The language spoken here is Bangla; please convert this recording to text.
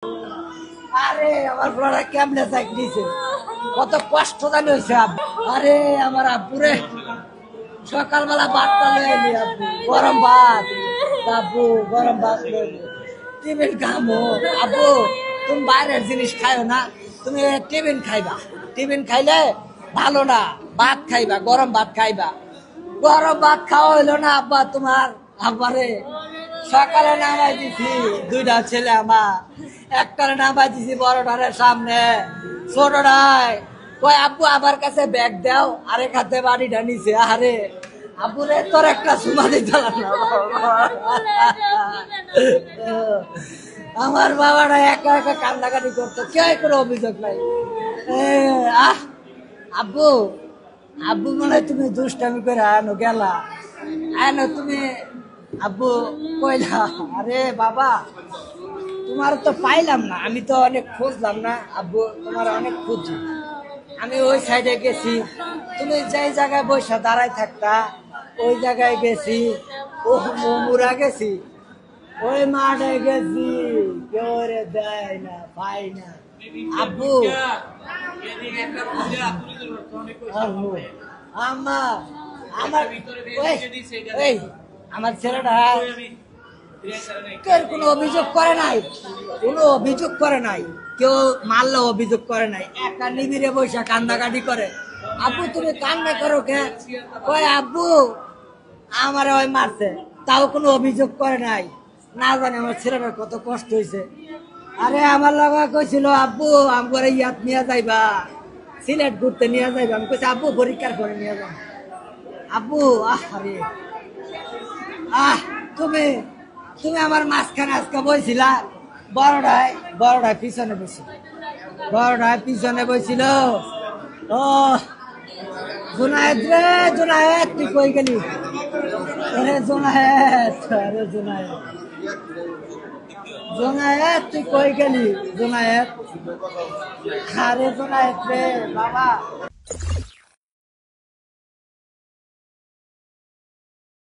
আরে আমার বড়রা কেমনে চাকরিছে কত কষ্ট জানি হয়েছে। আরে আমার আব্বুরে সকালবেলা ভাতটা লয়ে এলি আব্বু, গরম ভাত। আব্বু গরম ভাত লয়ে এলি, টিফিন খামো। আব্বু তুমি বাইরের জিনিস খাইও না, তুমি টিফিন খাইবা। টিফিন খাইলে ভালো না, ভাত খাইবা, গরম ভাত খাইবা। গরম ভাত খাওয়া হইলো না আব্বা তোমার। আব্বারে সকালে নামাই দিছি দুইটা ছেলে আমার, একটারে নামাই দিছি বড়টারের সামনে, ছোটটায় কই আব্বু আমার কাছে ব্যাগ দাও, আরেক হাতে বাড়িটা নিছে। আরে আব্বুরে তোর একটা সুমা দিতে না। আমার বাবাটা একা একা কান্নাকাটি করতো, কেউ কোনো অভিযোগ নাই। আহ আব্বু, আব্বু মনে হয় তুমি দুষ্টামি করে আনো গেলা, আনো তুমি। আব্বু কইলা আরে বাবা তোমার তো পাইলাম না, আমি তো অনেক খুঁজলাম না আব্বু, তোমার অনেক খুঁজি। আমি ওই সাইডে গেছি, তুমি যেই জায়গায় বসে দাঁড়ায় থাকতা ওই জায়গায় গেছি, ও মুরা গেছি, ওই মাঠে গেছি, কেউ রে দেয় না, পাই না। আব্বু আমার আমার এই আমার ছেলেটা কোনো অভিযোগ করে নাই, কোনো অভিযোগ করে নাই, কেউ মারলে অভিযোগ করে নাই, একা নিবিড়ে বসে কান্দাকাটি করে। আব্বু তুমি কান্না করো কে? কয় আব্বু আমার ওই মারছে, তাও কোনো অভিযোগ করে নাই। না জানি আমার ছেলেটার কত কষ্ট হয়েছে। আরে আমার লাগা কইছিল আব্বু আমার ইয়াত নিয়ে যাইবা, সিলেট ঘুরতে নিয়ে যাইবা। আমি কইছি আব্বু পরীক্ষার করে নিয়ে যাবো। আব্বু আরে তুমি তুমি আমার মাঝখানে আজকে বইছিলা, বড়টায় পিছনে বসছিল, বড়টায় পিছনে বইছিল। ও জুনায়েদ রে, জুনায়েদ তুই কই গেলি? আরে জুনায়েদ, আরে জুনায়েদ, জুনায়েদ তুই কই গেলি? জুনায়েদ, আরে জুনায়েদ রে বাবা।